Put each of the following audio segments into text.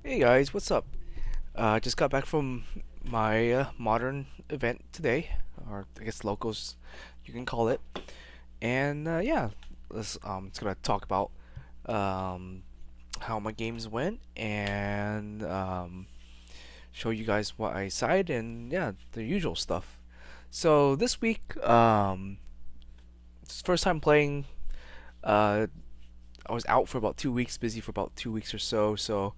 Hey guys, what's up? Just got back from my modern event today, or I guess locals, you can call it. And yeah, it's gonna talk about um, how my games went and show you guys what I decided and yeah, the usual stuff. So this week, it's first time playing. Uh, I was out for about 2 weeks, busy for about 2 weeks or so.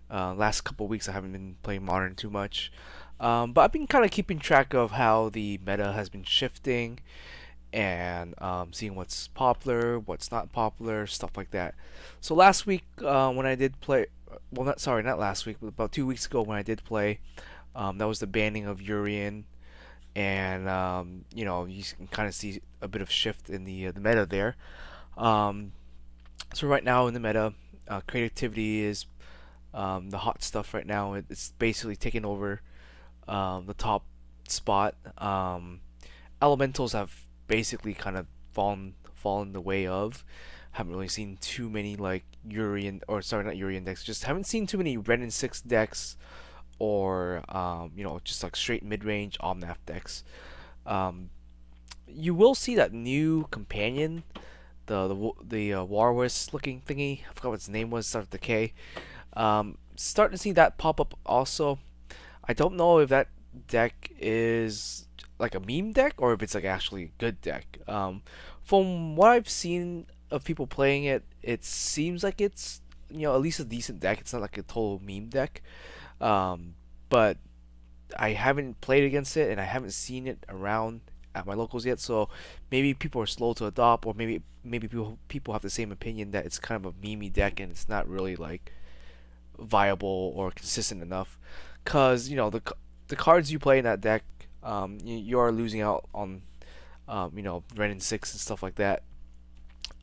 Last couple of weeks I haven't been playing modern too much, but I've been kind of keeping track of how the meta has been shifting and seeing what's popular, what's not popular, stuff like that. So last week when I did play, well, not last week, but about 2 weeks ago when I did play, that was the banning of Urian, and you can kind of see a bit of shift in the meta there. Um, so right now in the meta, creativity is the hot stuff right now. It's basically taking over the top spot. Elementals have basically kind of fallen the way of. Haven't really seen too many like Urian, or sorry, not Urian decks. Just haven't seen too many Ren and Six decks, or just like straight mid range Omnath decks. Um, you will see that new companion, the Warwiss looking thingy. I forgot what its name was. Started with the K. Starting to see that pop up also. I don't know if that deck is like a meme deck or if it's like actually a good deck. From what I've seen of people playing it, it seems like it's at least a decent deck. It's not like a total meme deck. Um, but I haven't played against it and I haven't seen it around at my locals yet. So maybe people are slow to adopt, or maybe people have the same opinion that it's kind of a meme deck and it's not really like viable or consistent enough, because the cards you play in that deck, you are losing out on Ren and Six and stuff like that.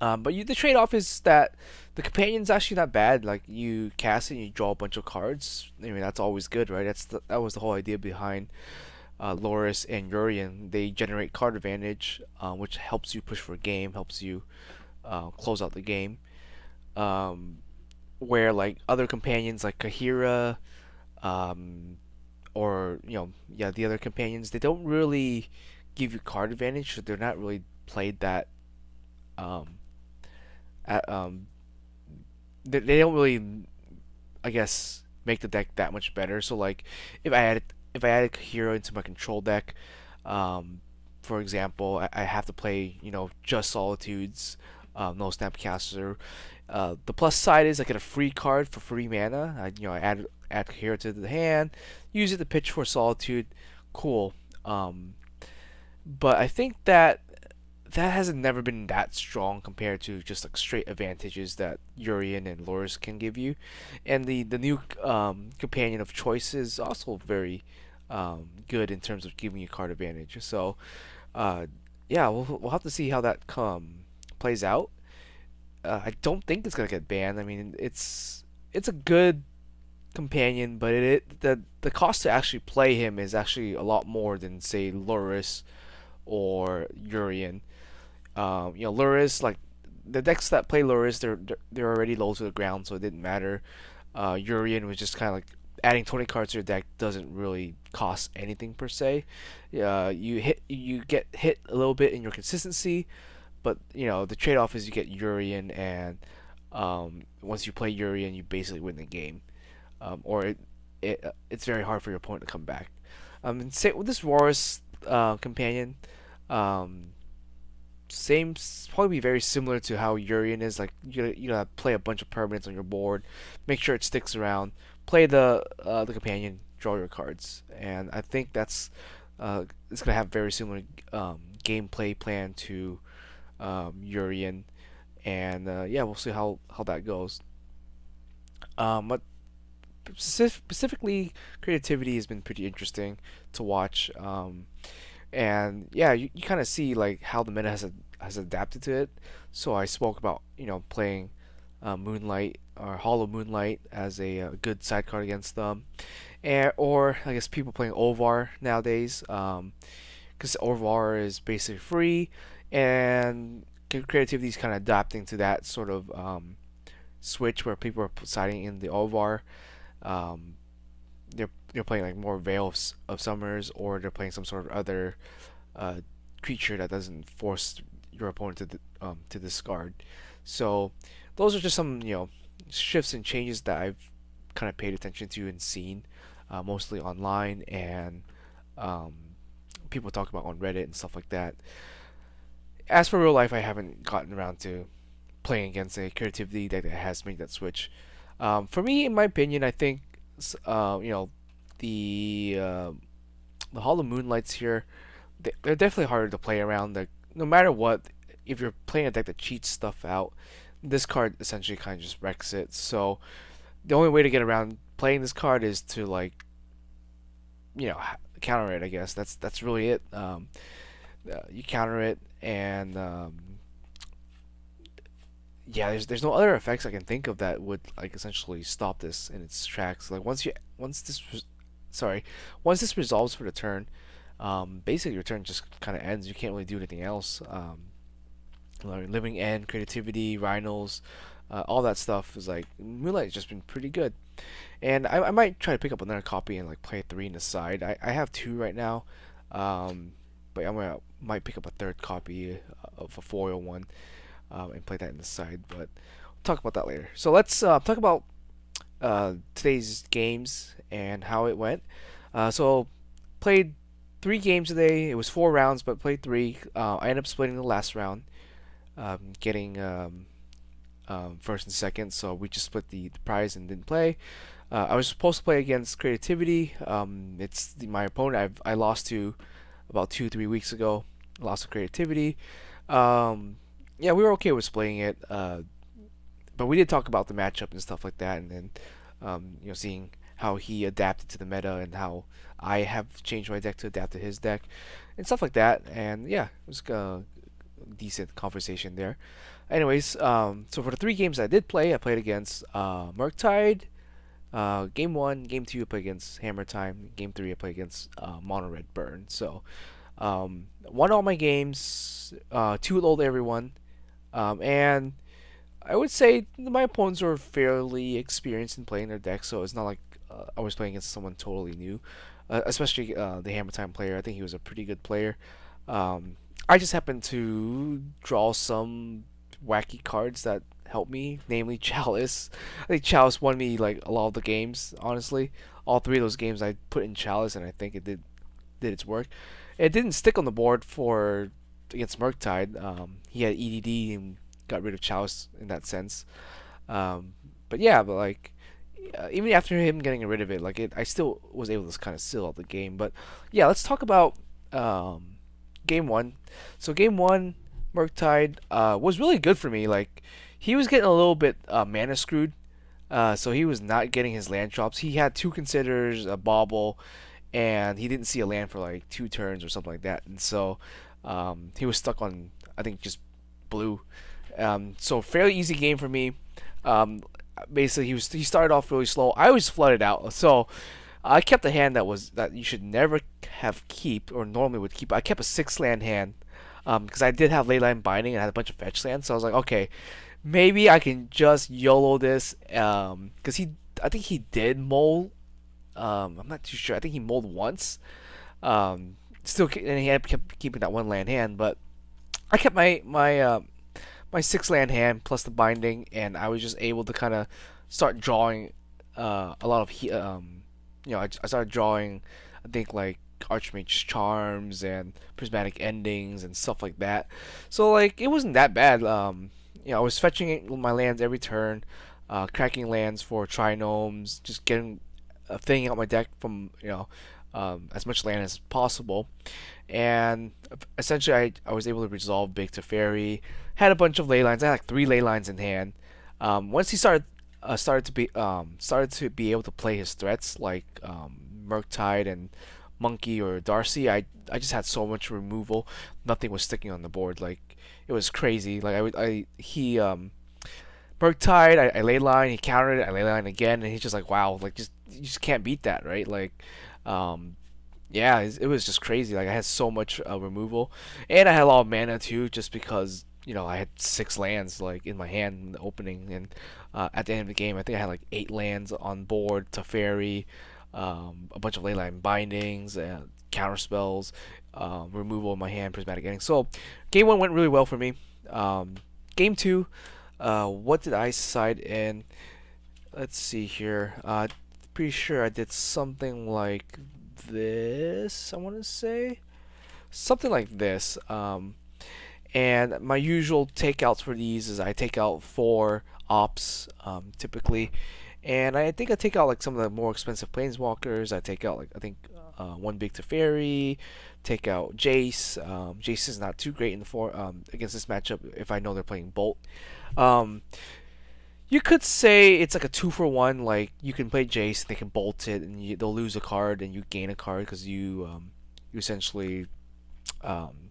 But the trade-off is that the companion's actually not bad. Like, you cast it and you draw a bunch of cards. I mean, that's always good, right? That was the whole idea behind Loris and Urian. They generate card advantage, which helps you push for a game, helps you close out the game. Um, where like other companions like Kahira, um, or yeah, the other companions, they don't really give you card advantage, so they're not really played that um, at, they don't really, I guess, make the deck that much better. So like if I added Kahira into my control deck, um, for example, I have to play just Solitudes, no Snapcaster. The plus side is I get a free card for free mana. I add Kahira to the hand, use it to pitch for Solitude. Cool. Um, but I think that hasn't never been that strong compared to just like straight advantages that Urian and Loris can give you, and the new companion of choice is also very good in terms of giving you card advantage. So uh, yeah, we'll have to see how that plays out. I don't think it's gonna get banned. I mean, it's a good companion, but the cost to actually play him is actually a lot more than say Loris or Urian. Luris, like the decks that play Luris, they're already low to the ground, so it didn't matter. Urian was just kind of like adding 20 cards to your deck doesn't really cost anything per se. You get hit a little bit in your consistency, but the trade off is you get Urian, and once you play Urian, you basically win the game. Or it's very hard for your opponent to come back. And say with this Warus companion. Um, Same, probably very similar to how Urian is. Like, you gotta play a bunch of permanents on your board, make sure it sticks around, play the companion, draw your cards, and I think it's gonna have very similar gameplay plan to Urian, and yeah, we'll see how that goes. But specifically, creativity has been pretty interesting to watch. And yeah, you kind of see like how the meta has adapted to it. So I spoke about playing Moonlight or Hollow Moonlight as a good side card against them, or I guess people playing Ovar nowadays, because Ovar is basically free, and creativity is kind of adapting to that sort of switch where people are siding in the Ovar. Um, they're playing like more Veil of Summers, or they're playing some sort of other uh, creature that doesn't force your opponent to discard. So those are just some shifts and changes that I've kind of paid attention to and seen, mostly online and um, people talk about on Reddit and stuff like that. As for real life, I haven't gotten around to playing against a creativity deck that has made that switch. For me, in my opinion, I think the uh, the Hollow Moonlights here, they're definitely harder to play around. Like, no matter what, if you're playing a deck that cheats stuff out, this card essentially kind of just wrecks it. So the only way to get around playing this card is to like counter it. I guess that's really it. You counter it, and yeah, there's no other effects I can think of that would like essentially stop this in its tracks. Like once this resolves for the turn, basically your turn just kind of ends. You can't really do anything else. Like Living End, Creativity, Rhinos, all that stuff is like Moonlight has just been pretty good. And I might try to pick up another copy and like play three in the side. I have two right now, um, but might pick up a third copy of a foil one, and play that in the side. But we'll talk about that later. So let's talk about today's games and how it went. So played 3 games today. It was 4 rounds, but played three. I ended up splitting the last round, getting first and second. So we just split the prize and didn't play. I was supposed to play against Creativity. My opponent I lost to about 2-3 weeks ago. Lost to Creativity. Yeah, we were okay with splitting it. But we did talk about the matchup and stuff like that, and then seeing how he adapted to the meta and how I have changed my deck to adapt to his deck and stuff like that. And yeah, it was a decent conversation there. Anyways, so for the 3 games I did play, I played against Murktide. Game 1, Game 2 I played against Hammertime. Game 3 I played against Monred Burn. So won all my games, 2-0 everyone, and I would say my opponents were fairly experienced in playing their deck, so it's not like I was playing against someone totally new. Especially the Hammer Time player. I think he was a pretty good player. I just happened to draw some wacky cards that helped me, namely Chalice. I think Chalice won me like a lot of the games. Honestly, all 3 of those games I put in Chalice, and I think it did its work. It didn't stick on the board for against Murktide. He had EDD and got rid of Chalice in that sense. But yeah, but like even after him getting rid of it, I still was able to kind of seal out the game. But yeah, let's talk about game 1. So game 1, Murktide was really good for me. Like he was getting a little bit mana screwed. So he was not getting his land drops. He had 2 considers, a bauble, and he didn't see a land for like 2 turns or something like that. And so he was stuck on, I think, just blue. So fairly easy game for me. Basically, he started off really slow. I was flooded out, so I kept a hand that you should never have keep or normally would keep. I kept a 6 land hand because I did have Leyline Binding and I had a bunch of fetch lands. So I was like, okay, maybe I can just YOLO this because I think he did mold. I'm not too sure. I think he molded once. Still, and he kept keeping that 1 land hand, but I kept my 6 land hand plus the binding, and I was just able to kind of start drawing a lot of I started drawing, I think, like Archmage's Charms and Prismatic Endings and stuff like that. So like it wasn't that bad. I was fetching my lands every turn, cracking lands for Trinomes, just getting thinning out my deck from as much land as possible, and essentially I was able to resolve Big Teferi. Had a bunch of ley lines. I had like 3 ley lines in hand. Once he started to be able to play his threats like Murktide and Monkey or Darcy, I just had so much removal. Nothing was sticking on the board. Like it was crazy. Like he Murktide, I ley line, he countered it, I ley line again, and he's just like, wow, like you just can't beat that, right? Like yeah, it was just crazy. Like I had so much removal, and I had a lot of mana too, just because I had 6 lands like in my hand in the opening, and at the end of the game, I think I had like 8 lands on board, Teferi, a bunch of leyline bindings, counter spells, removal of my hand, prismatic ending. So, game one went really well for me. Um, Game two, what did I side in? Let's see here. Pretty sure I did something like this. I want to say something like this. And my usual takeouts for these is I take out 4 ops, typically, and I think I take out like some of the more expensive planeswalkers. I take out like I think 1 big Teferi, take out Jace. Jace is not too great in the against this matchup if I know they're playing Bolt. Um, you could say it's like a 2-for-1. Like you can play Jace, they can bolt it, and they'll lose a card, and you gain a card because you essentially um,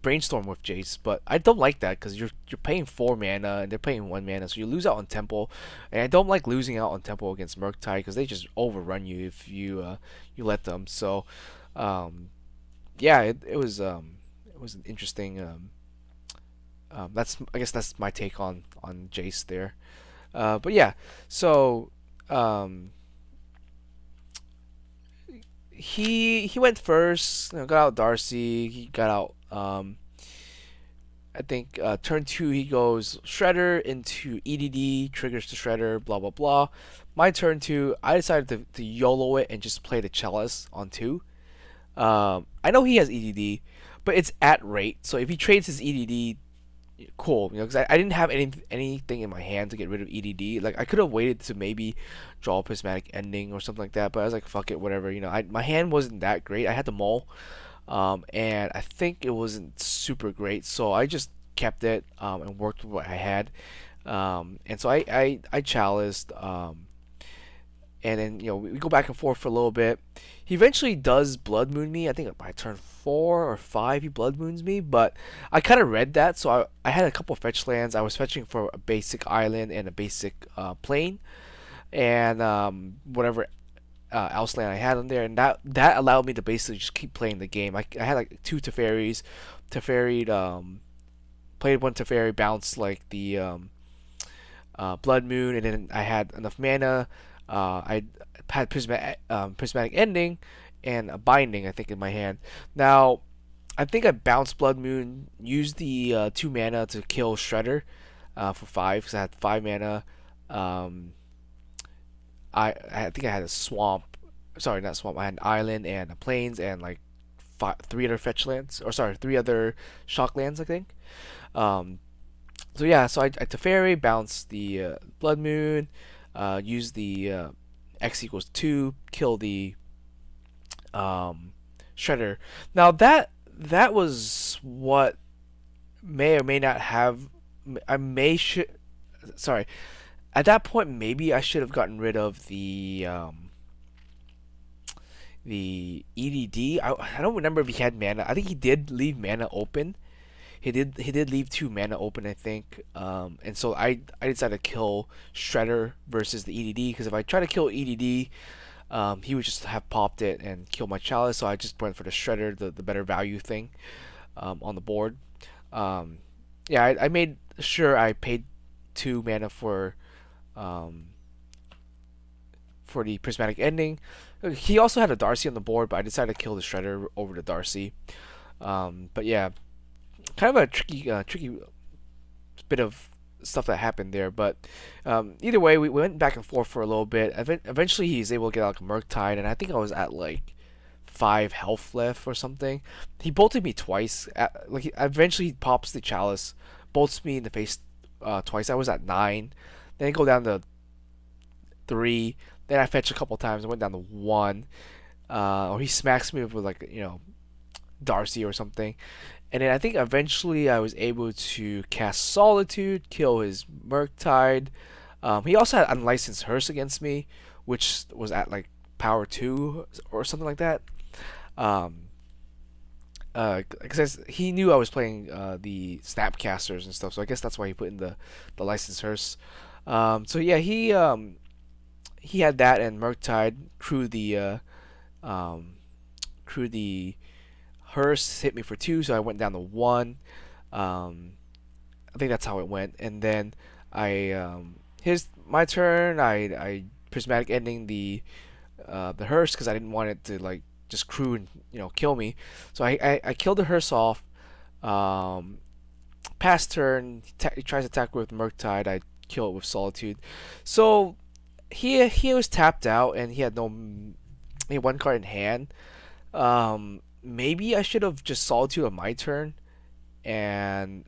brainstorm with Jace. But I don't like that because you're paying 4 mana and they're paying 1 mana, so you lose out on tempo. And I don't like losing out on tempo against Murktide because they just overrun you if you let them. So yeah, it was an interesting. That's I guess that's my take on Jace there. But yeah, so um, he went first. Got out Darcy. He got out. I think turn two he goes Shredder into EDD, triggers to Shredder, blah blah blah. My turn two, I decided to YOLO it and just play the Chalice on two. I know he has EDD, but it's at rate. So if he trades his EDD, cool. Because I didn't have anything in my hand to get rid of EDD. Like I could have waited to maybe draw a prismatic ending or something like that, but I was like, fuck it, whatever. My hand wasn't that great. I had the mole, and I think it wasn't super great, so I just kept it and worked with what I had. And so I chaliced, and then we go back and forth for a little bit. He eventually does blood moon me. I think by turn 4 or 5 he blood moons me, but I kind of read that, so I had a couple of fetch lands. I was fetching for a basic island and a basic plane, and whatever else land I had on there, and that allowed me to basically just keep playing the game. I had like 2 Teferis, Teferied, played 1 Teferi, bounced like the Blood Moon, and then I had enough mana. I had prismatic ending and a binding, I think, in my hand. Now, I think I bounced Blood Moon, used the 2 mana to kill Shredder for 5 because I had 5 mana. Um, I think I had a swamp. Sorry, not swamp. I had an island and a plains and like 3 other fetch lands, or sorry, 3 other shock lands, I think. Um, so yeah, so I Teferi, bounce the Blood Moon, use the X equals 2, kill the Shredder. Now that was what may or may not have. I may should. Sorry, at that point maybe I should have gotten rid of the EDD. I don't remember if he had mana. I think he did leave mana open. He did leave 2 mana open, I think. And so I decided to kill Shredder versus the EDD, because if I try to kill EDD, he would just have popped it and kill my Chalice. So I just went for the Shredder, the better value thing on the board. Um, yeah, I made sure I paid 2 mana um, for the prismatic ending. He also had a Darcy on the board, but I decided to kill the Shredder over the Darcy. But yeah, kind of a tricky bit of stuff that happened there. But either way, we went back and forth for a little bit. Eventually, he's able to get like a Murktide, and I think I was at like 5 health left or something. He bolted me twice. Eventually, he pops the Chalice, bolts me in the face twice. I was at 9. Then I go down to 3. Then I fetch a couple times. I went down to 1. Or he smacks me with like Darcy or something. And then I think eventually I was able to cast Solitude, kill his Murktide. He also had Unlicensed Hearse against me, which was at like power 2 or something like that. Because he knew I was playing the Snapcasters and stuff, so I guess that's why he put in the Licensed Hearse. So yeah, he had that, and Murktide crew the Hearse hit me for 2, so I went down to 1. I think that's how it went. And then I his my turn. I prismatic ending the hearse because I didn't want it to like just crew and kill me. So I killed the hearse off. Um, Past turn, he tries to attack with Murktide. I kill it with Solitude. So he was tapped out and he had no he had one card in hand. Maybe I should have just Solitude on my turn and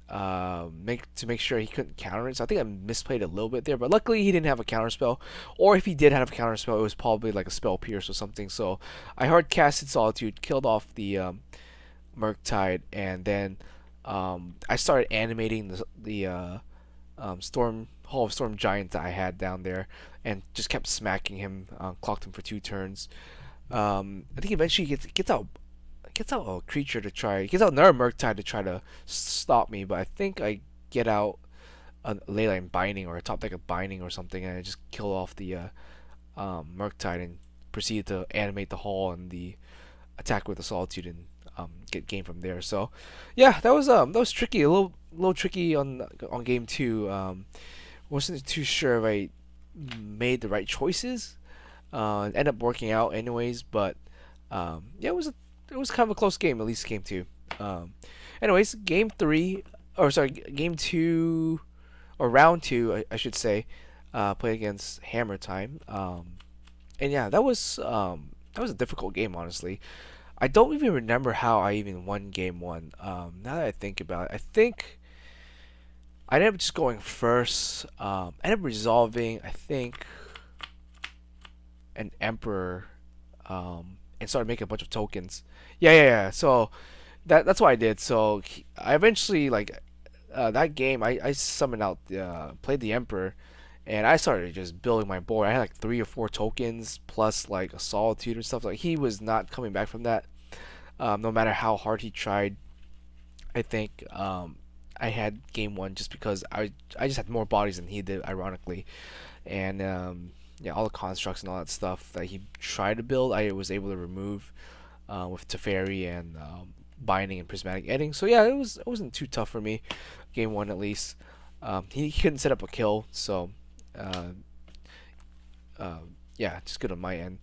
make sure he couldn't counter it. So I think I misplayed a little bit there, but luckily he didn't have a counter spell. Or if he did have a counter spell, it was probably like a spell pierce or something. So I hard casted Solitude, killed off the Murktide, and then I started animating the Storm Hall of Storm Giant that I had down there, and just kept smacking him. Clocked him for 2 turns. I think eventually he gets out a creature to try. Gets out another Murktide to try to stop me, but I think I get out a Leyline Binding or a top deck of Binding or something, and I just kill off the Murktide and proceed to animate the Hall and the attack with the Solitude and get game from there. So yeah, that was tricky, a little tricky on game two. Wasn't too sure if I made the right choices. Ended up working out anyways, but yeah, it was kind of a close game, at least game two. Anyways, game three, or sorry, game two, or round two, I should say, played against Hammertime. And yeah, that was a difficult game, honestly. I don't even remember how I even won game one. Now that I think about it, I think I ended up just going first. Ended up resolving, I think, an Emperor, and started making a bunch of tokens. Yeah. So that's what I did. So I eventually that game. I summoned out played the Emperor, and I started just building my board. I had like 3 or 4 tokens plus like a Solitude and stuff. Like he was not coming back from that. No matter how hard he tried. I think I had game one just because I just had more bodies than he did, ironically, and yeah, all the constructs and all that stuff that he tried to build, I was able to remove with Teferi and Binding and Prismatic Ending. So yeah, it wasn't too tough for me, game one at least. He couldn't set up a kill, so uh, yeah, just good on my end.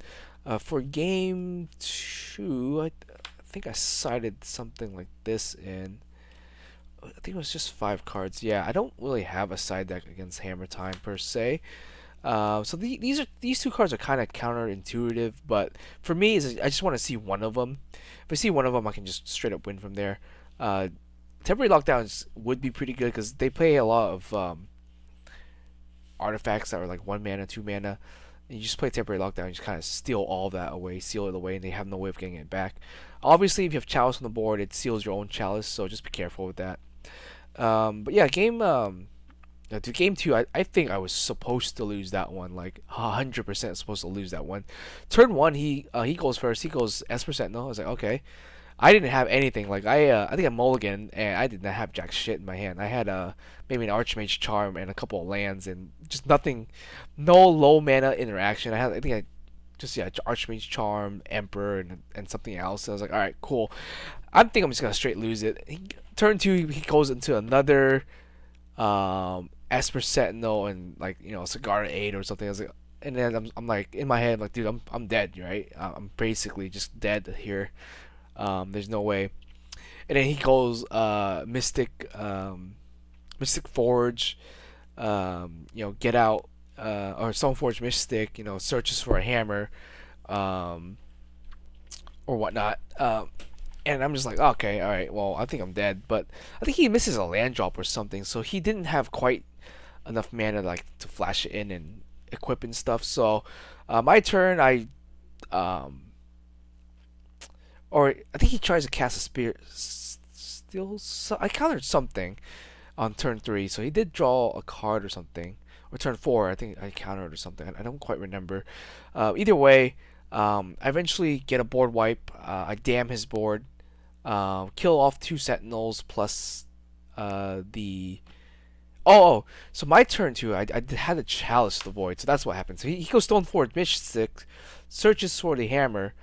For game two, I think I sided something like this in. I think it was just 5 cards. Yeah, I don't really have a side deck against Hammertime per se. So these 2 cards are kind of counterintuitive, but for me, I just want to see one of them. If I see one of them, I can just straight up win from there. Temporary Lockdowns would be pretty good because they play a lot of artifacts that are like 1 mana, 2 mana. And you just play Temporary Lockdown, you just kind of steal all that away, seal it away, and they have no way of getting it back. Obviously, if you have Chalice on the board, it seals your own Chalice, so just be careful with that. But yeah, to game two, I think I was supposed to lose that one, like 100% supposed to lose that one. Turn one, he goes first. He goes S%. No, I was like, okay. I didn't have anything. Like I think I mulligan and I did not have jack shit in my hand. I had maybe an Archmage Charm and a couple of lands and just nothing, no low mana interaction. I think I just Archmage Charm, Emperor, and something else. So I was like, all right, cool. I think I'm just gonna straight lose it. Turn two, he goes into another Esper Sentinel and like Cigar 8 or something. I was like, and then I'm like in my head, I'm like, dude, I'm dead, right? I'm basically just dead here. There's no way. And then he goes Mystic Forge, Get Out, or Stoneforge Mystic, searches for a hammer, or whatnot. And I'm just like, okay, all right, well, I think I'm dead. But I think he misses a land drop or something, so he didn't have quite enough mana like to flash it in and equip and stuff. So my turn, or I think he tries to cast a spear. Still, I countered something on turn three, so he did draw a card or something. Or turn four, I think I countered or something. I don't quite remember. Either way, I eventually get a board wipe. I dam his board, kill off 2 sentinels plus the. So my turn too. I had a chalice the void, so that's what happened. So he goes Stoneforge Mystic, searches for the hammer.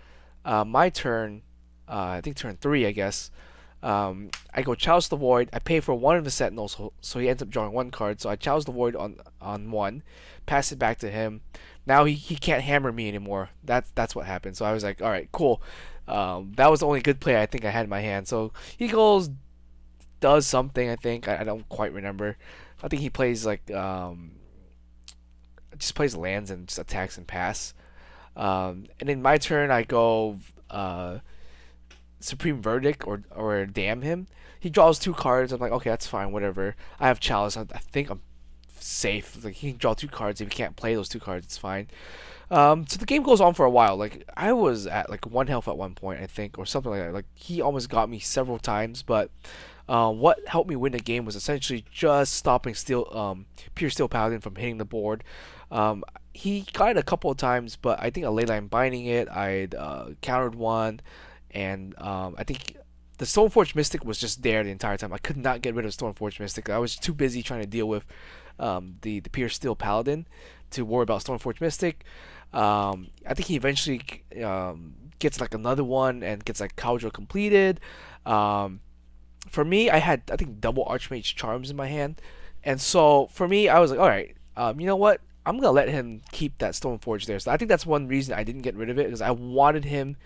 My turn. I think turn 3, I guess. I go chalice the void. I pay for one of the sentinels, so he ends up drawing one card. So I chalice the void on one, pass it back to him. Now he can't hammer me anymore. That's what happened. So I was like, all right, cool. That was the only good play I think I had in my hand. So he goes, does something. I think I don't quite remember. I think he plays like just plays lands and just attacks and pass. And in my turn, I go Supreme Verdict or damn him. He draws two cards. I'm like, okay, that's fine, whatever. I have Chalice. I think I'm safe. Like he can draw two cards. If he can't play those two cards, it's fine. So the game goes on for a while. Like I was at like one health at one point, I think, or something like that. Like he almost got me several times, but what helped me win the game was essentially just stopping pure steel paladin from hitting the board. He got it a couple of times, but I think a leyline binding it. I'd countered one, and I think the Stoneforge Mystic was just there the entire time. I could not get rid of Stoneforge Mystic. I was too busy trying to deal with the pure steel paladin to worry about Stoneforge Mystic. I think he eventually gets like another one and gets like Cauldron completed. For me, I think double Archmage Charms in my hand, and so for me, I was like, all right, you know what? I'm gonna let him keep that Stoneforge there. So I think that's one reason I didn't get rid of it, because I wanted him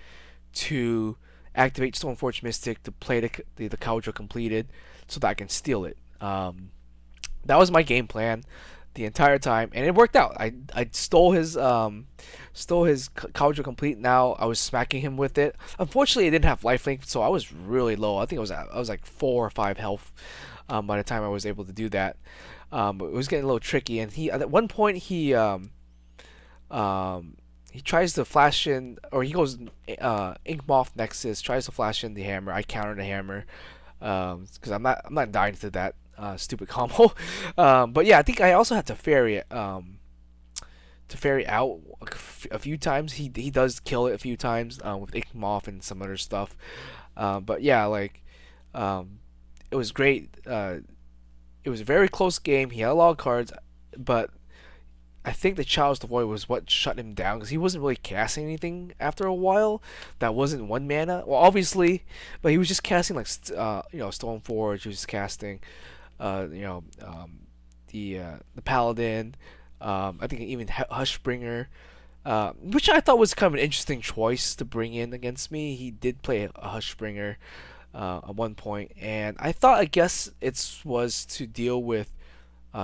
to activate Stoneforge Mystic to play the Cauldron completed, so that I can steal it. That was my game plan the entire time, and it worked out. I stole his Cauldron complete. Now I was smacking him with it. Unfortunately, it didn't have lifelink, so I was really low. I think I was like 4 or 5 health by the time I was able to do that. But it was getting a little tricky, and he at one point he tries to flash in, or he goes Ink Moth Nexus, tries to flash in the hammer. I counter the hammer because I'm not dying to that stupid combo. But yeah, I think I also had to ferry out a few times. He does kill it a few times with Ink Moth and some other stuff. But yeah, like it was great. It was a very close game. He had a lot of cards, but I think the Chalice the Void was what shut him down, because he wasn't really casting anything after a while that wasn't 1 mana. Well, obviously, but he was just casting like Stoneforge. He was casting the Paladin. I think even Hushbringer, which I thought was kind of an interesting choice to bring in against me. He did play a Hushbringer at one point, and I guess it was to deal with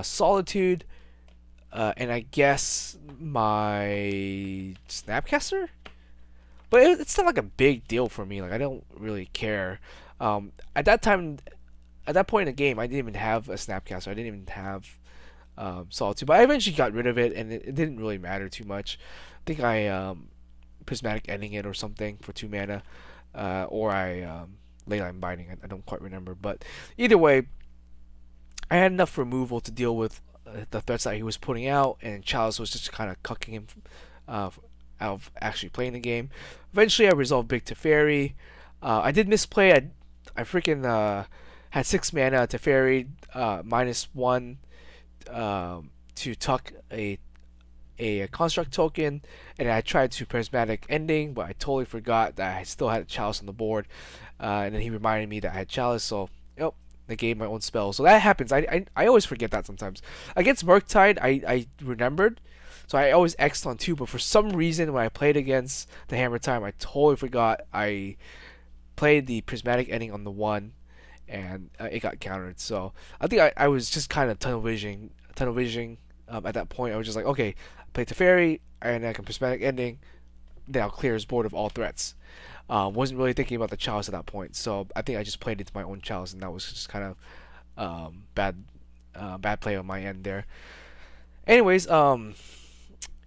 Solitude, and I guess my Snapcaster. But it's not like a big deal for me. Like I don't really care. At that time, at that point in the game, I didn't even have a Snapcaster. I didn't even have Solitude, but I eventually got rid of it, and it didn't really matter too much. I think I Prismatic Ending it or something for 2 mana, or I Leyline Binding. I don't quite remember, but either way, I had enough removal to deal with the threats that he was putting out, and Chalice was just kind of cucking him out of actually playing the game. Eventually, I resolved Big Teferi. I did misplay. I freaking had 6 mana Teferi, -1 to tuck a construct token, and I tried to Prismatic Ending, but I totally forgot that I still had a Chalice on the board, and then he reminded me that I had Chalice, so yep, negate my own spell. So that happens. I always forget that sometimes. Against Murktide, I remembered, so I always X'd on 2, but for some reason when I played against the Hammertime, I totally forgot I played the Prismatic Ending on the 1, and it got countered. So I think I was just kind of tunnel visioning at that point. I was just like, okay, play Teferi, and I can Prismatic Ending, then I'll clear his board of all threats. Wasn't really thinking about the Chalice at that point, so I think I just played into my own Chalice, and that was just kind of bad play on my end there. Anyways,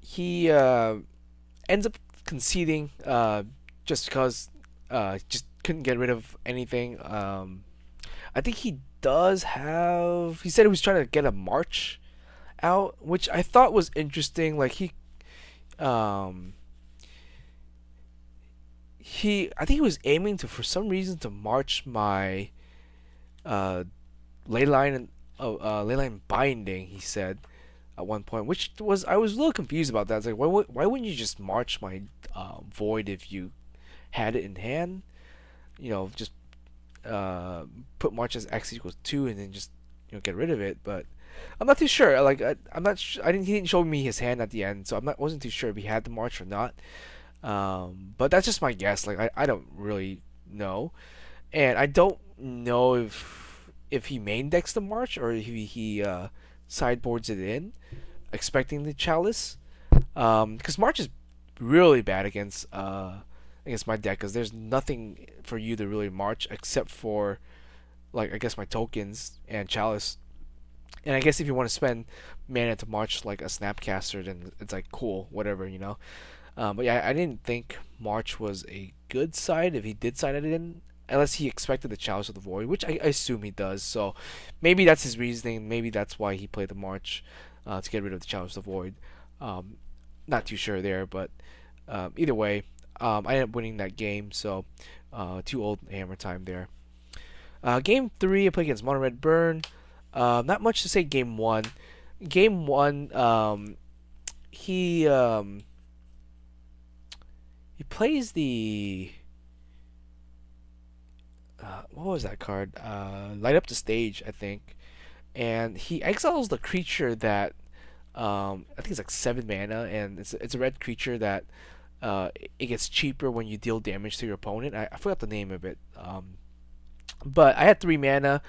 he ends up conceding just because just couldn't get rid of anything. I think he does have. He said he was trying to get a March out, which I thought was interesting. Like I think he was aiming to, for some reason, to march my Leyline Binding. He said at one point, which was, I was a little confused about that. I was like, why wouldn't you just march my Void if you had it in hand? Just uh, put March as X equals 2 and then just get rid of it. But I'm not too sure. Like I'm not. I didn't. He didn't show me his hand at the end, so I'm not. Wasn't too sure if he had the March or not. But that's just my guess. Like I don't really know, and I don't know if he main decks the March or if he sideboards it in, expecting the Chalice. Because March is really bad against my deck because there's nothing for you to really march except for like I guess my tokens and Chalice. And I guess if you want to spend mana to march like a Snapcaster, then it's like cool, whatever. But yeah, I didn't think March was a good side if he did side it in, unless he expected the Chalice of the Void, which I assume he does. So maybe that's his reasoning. Maybe that's why he played the March to get rid of the Chalice of the Void. Um, Not too sure there, but either way, I ended up winning that game. So 2-old Hammertime there. Game 3, I played against Monred Burn. Not much to say. Game 1. Game 1, he he plays the what was that card? Light up the stage, I think, and he exiles the creature that I think it's like 7 mana, and it's a red creature that it gets cheaper when you deal damage to your opponent. I forgot the name of it. But I had 3 mana.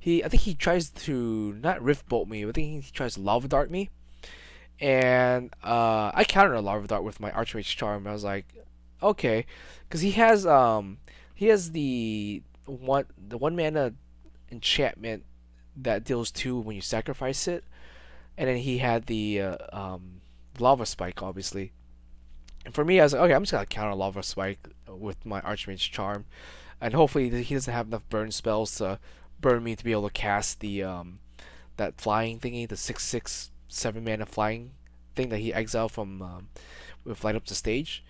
I think he tries to not Rift Bolt me, but I think he tries to Lava Dart me, and I countered a Lava Dart with my Archmage's Charm. I was like, okay, because he has the one mana enchantment that deals 2 when you sacrifice it, and then he had the Lava Spike, obviously. And for me, I was like, okay, I'm just gonna counter Lava Spike with my Archmage's Charm, and hopefully he doesn't have enough burn spells to burn me to be able to cast the that flying thingy, the 6/6 7 mana flying thing that he exiled from with Light Up the Stage.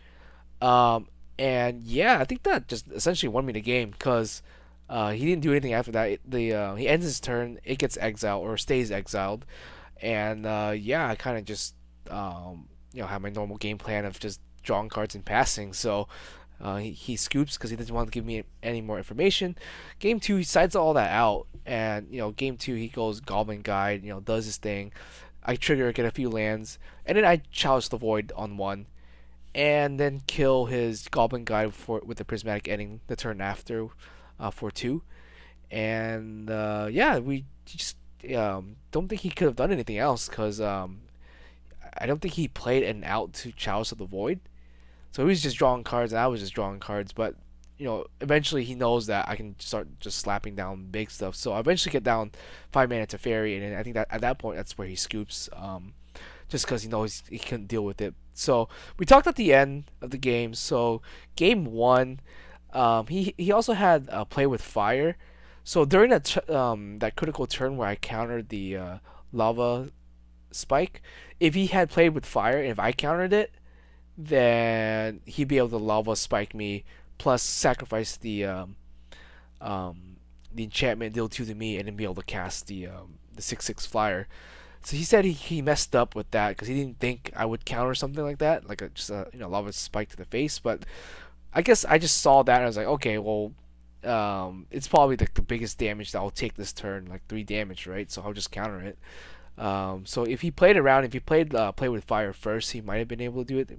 And yeah, I think that just essentially won me the game because he didn't do anything after that. He ends his turn, it gets exiled or stays exiled, and yeah, I kind of just have my normal game plan of just drawing cards and passing. So he scoops because he doesn't want to give me any more information. Game 2, he sides all that out, and game 2 he goes Goblin Guide, does his thing. I trigger, get a few lands, and then I challenge the Void on 1, and then kill his Goblin Guide with the Prismatic Ending the turn after for 2. And yeah, we just don't think he could have done anything else because I don't think he played an out to Chalice of the Void. So he was just drawing cards, and I was just drawing cards. But eventually he knows that I can start just slapping down big stuff. So I eventually get down 5 mana to Fairy, and I think that at that point that's where he scoops, just because he knows he couldn't deal with it. So we talked at the end of the game. So game 1, he also had play with fire. So during that critical turn where I countered the lava spike, if he had played with fire and if I countered it, then he'd be able to lava spike me plus sacrifice the enchantment, deal 2 to me, and then be able to cast the 6/6 flyer. So he said he messed up with that because he didn't think I would counter something like that, like just a lava spike to the face. But I guess I just saw that and I was like, okay, well, it's probably the biggest damage that I'll take this turn, like 3 damage, right? So I'll just counter it. So if he played around, if he played play with fire first, he might have been able to do it.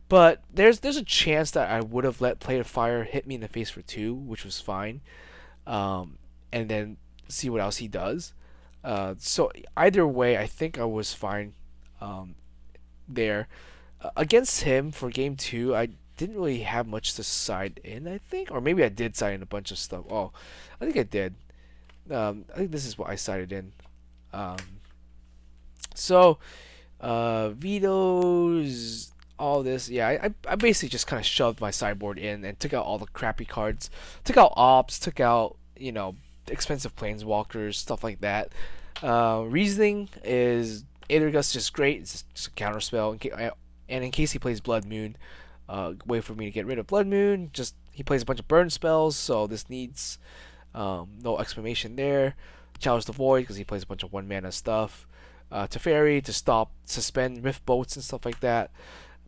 But there's a chance that I would have let play with fire hit me in the face for 2, which was fine, and then see what else he does. So either way, I think I was fine there. Against him for game 2, I didn't really have much to side in, I think, or maybe I did side in a bunch of stuff. Oh, I think I did. I think this is what I sided in. Um, so vetoes, all this, yeah. I basically just kind of shoved my sideboard in and took out all the crappy cards, took out ops, took out expensive planeswalkers, stuff like that. Reasoning is Aethergust is great. It's just a counter spell, and in case he plays Blood Moon, way for me to get rid of Blood Moon. Just he plays a bunch of burn spells, so this needs no explanation there. Challenge the Void because he plays a bunch of 1 mana stuff. Teferi to suspend Rift Bolts and stuff like that.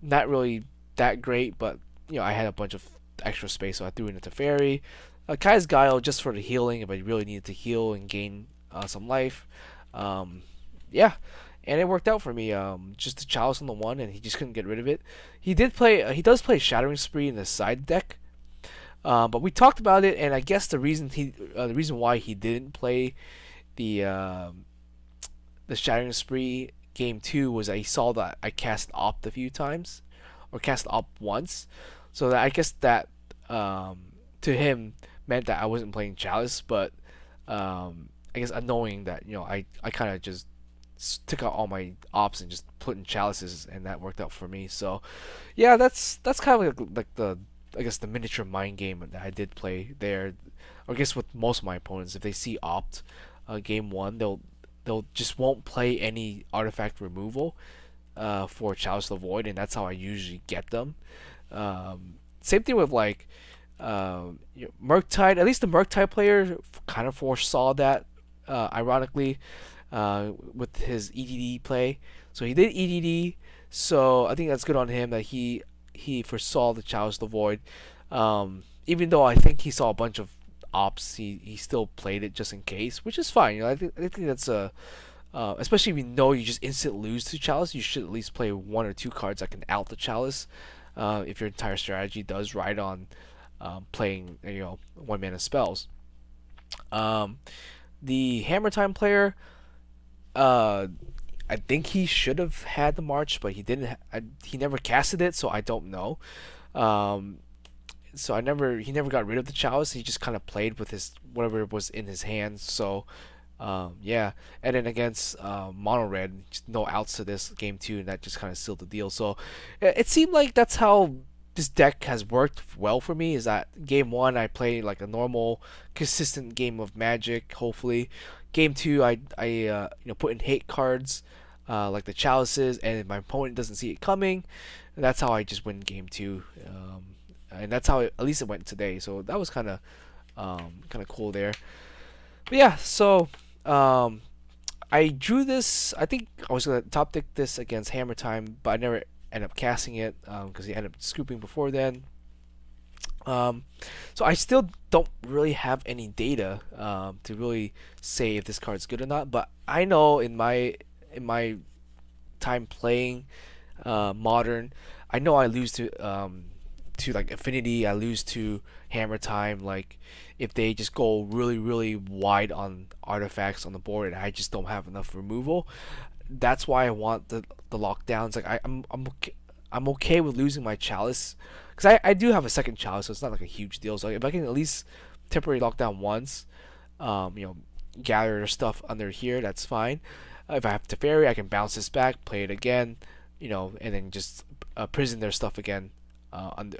Not really that great, but I had a bunch of extra space, so I threw in a Teferi. Kai's Guile just for the healing if I really needed to heal and gain some life. Um, yeah, and it worked out for me. Just the Chalice on the one, and he just couldn't get rid of it. He did play. He does play Shattering Spree in the side deck, but we talked about it, and I guess the reason why he didn't play the the Shattering Spree game two was that he saw that I cast Opt a few times, or cast Opt once, so that I guess that to him meant that I wasn't playing Chalice, but I guess annoying that I kind of just took out all my ops and just put in chalices, and that worked out for me. So yeah, that's kind of like the I guess the miniature mind game that I did play there. Or I guess with most of my opponents, if they see opt game one, they'll just won't play any artifact removal for Chalice of the Void, and that's how I usually get them. Same thing with like Murktide. At least the Murktide player kind of foresaw that, ironically, with his EDD play. So he did EDD. So I think that's good on him that he foresaw the Chalice of the Void. Even though I think he saw a bunch of ops, he still played it just in case, which is fine. I think that's a especially if you know you just instant lose to Chalice, you should at least play one or two cards that can out the Chalice. If your entire strategy does ride on playing one mana spells. The Hammertime player, uh, I think he should have had the March, but he didn't. He never casted it, so I don't know. Um, so he never got rid of the Chalice. He just kind of played with his whatever was in his hands. So yeah, and then against Monred, just no outs to this game two, and that just kind of sealed the deal. So it seemed like that's how this deck has worked well for me. Is that game one I played like a normal, consistent game of Magic. Hopefully, game two I put in hate cards like the Chalices, and if my opponent doesn't see it coming, that's how I just win game two. And that's how at least it went today. So that was kind of cool there. But yeah, so um, I drew this. I think I was gonna top deck this against Hammertime, but I never ended up casting it because he ended up scooping before then. Um, so I still don't really have any data to really say if this card's good or not. But I know in my time playing modern, I know I lose to like Affinity. I lose to Hammer Time. Like if they just go really really wide on artifacts on the board, and I just don't have enough removal. That's why I want the lockdowns. Like I'm okay with losing my Chalice because I do have a second Chalice, so it's not like a huge deal. So if I can at least temporary lockdown once, um, you know, gather stuff under here, that's fine. If I have Teferi, I can bounce this back, play it again, and then just prison their stuff again under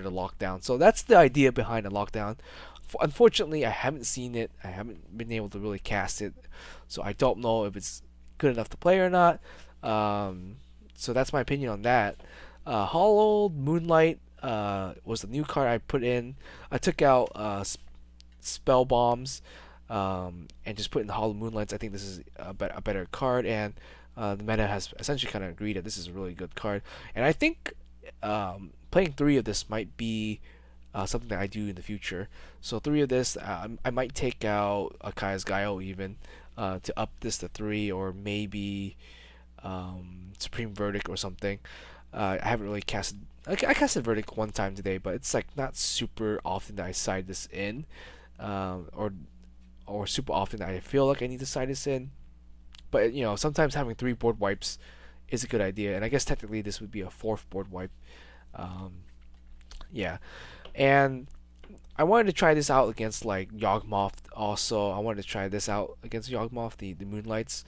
the lockdown. So that's the idea behind the lockdown. Unfortunately, I haven't seen it. I haven't been able to really cast it, so I don't know if it's good enough to play or not. So that's my opinion on that. Hollowed Moonlight was the new card I put in. I took out Spell Bombs and just put in the Hollow Moonlights. I think this is a better card, and the meta has essentially kind of agreed that this is a really good card. And I think playing three of this might be something that I do in the future. So three of this, I might take out Akaya's Gaio even to up this to three, or maybe Supreme Verdict or something. I haven't really casted. I casted Verdict one time today, but it's like not super often that I side this in, or super often that I feel like I need to side this in. But sometimes having three board wipes is a good idea, and I guess technically this would be a fourth board wipe. Yeah, and I wanted to try this out against like Yawgmoth. Also, I wanted to try this out against Yawgmoth, the Moonlights.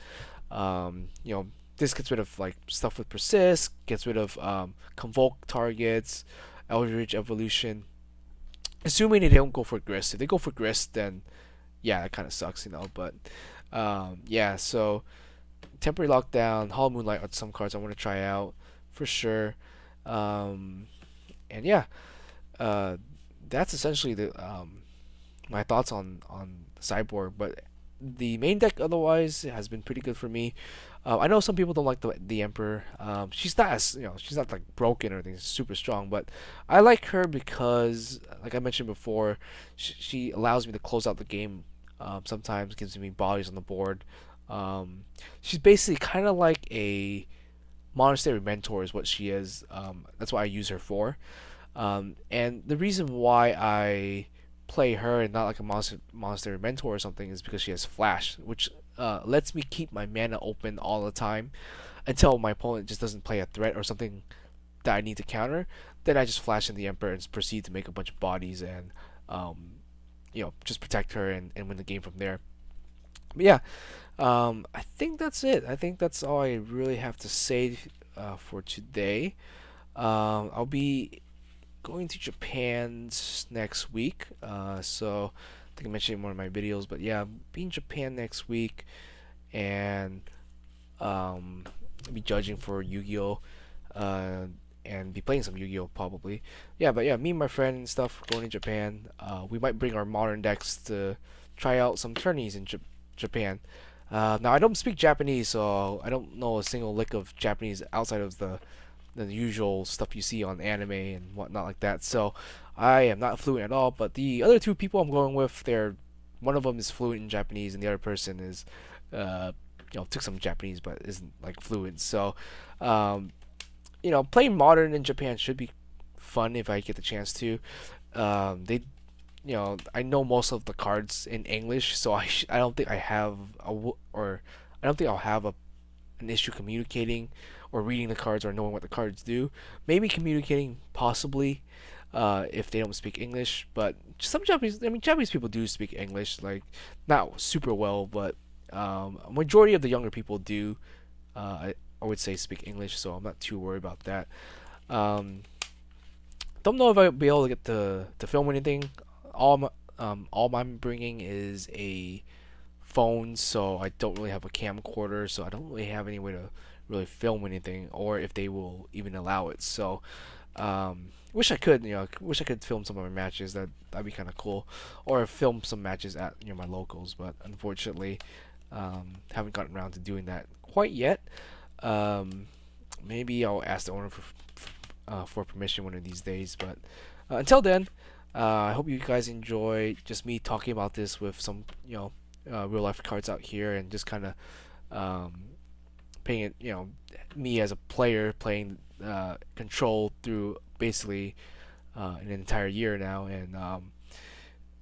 This gets rid of like stuff with persist, gets rid of convoke targets, Eldritch Evolution. Assuming they don't go for Grist. If they go for Grist, then yeah, that kind of sucks, But yeah, so temporary lockdown, Hollow Moonlight are some cards I want to try out for sure. And yeah, that's essentially the my thoughts on the sideboard. But the main deck otherwise has been pretty good for me. I know some people don't like the Emperor. She's not as, she's not like broken or anything. She's super strong, but I like her because, like I mentioned before, she allows me to close out the game. Sometimes gives me bodies on the board. Um, she's basically kind of like a monastery mentor is what she is. That's what I use her for. And the reason why I play her and not like a monastery mentor or something is because she has flash, which lets me keep my mana open all the time until my opponent just doesn't play a threat or something that I need to counter. Then I just flash in the Emperor and proceed to make a bunch of bodies and just protect her and win the game from there. But yeah, I think that's it. I think that's all I really have to say for today. I'll be going to Japan next week. So I think I mentioned it in one of my videos, but yeah, I'll be in Japan next week, and I'll be judging for Yu-Gi-Oh! And be playing some Yu-Gi-Oh! Probably. Yeah, but yeah, me and my friend and stuff going to Japan. We might bring our modern decks to try out some tourneys in Japan. Now I don't speak Japanese, so I don't know a single lick of Japanese outside of the usual stuff you see on anime and whatnot like that. So I am not fluent at all. But the other two people I'm going with, they're one of them is fluent in Japanese, and the other person is, uh, took some Japanese but isn't like fluent. So, um, playing modern in Japan should be fun if I get the chance to. They I know most of the cards in English, so I don't think I have or I don't think I'll have an issue communicating or reading the cards or knowing what the cards do. Maybe communicating, possibly, if they don't speak English. But some Japanese people do speak English, like not super well, but a majority of the younger people do. I would say speak English, so I'm not too worried about that. Um, don't know if I'll be able to get to film anything. All I'm bringing is a phone, so I don't really have a camcorder, so I don't really have any way to really film anything, or if they will even allow it. So, wish I could, wish I could film some of my matches. That'd be kind of cool, or film some matches at my locals. But unfortunately, haven't gotten around to doing that quite yet. Um, Maybe I'll ask the owner for permission one of these days. But until then, I hope you guys enjoy just me talking about this with some real life cards out here, and just kind of um, paying it, me as a player playing control through basically an entire year now, and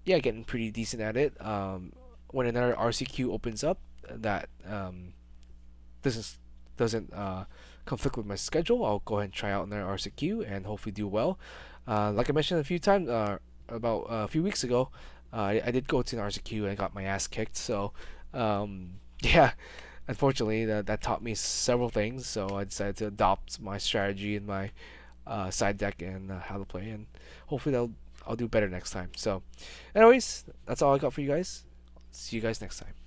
yeah, getting pretty decent at it. When another RCQ opens up that doesn't doesn't conflict with my schedule, I'll go ahead and try out another RCQ and hopefully do well. Like I mentioned a few times, about a few weeks ago, I did go to an RCQ and I got my ass kicked. So, yeah, unfortunately, that taught me several things. So I decided to adopt my strategy and my side deck and how to play, and hopefully I'll do better next time. So, anyways, that's all I got for you guys. See you guys next time.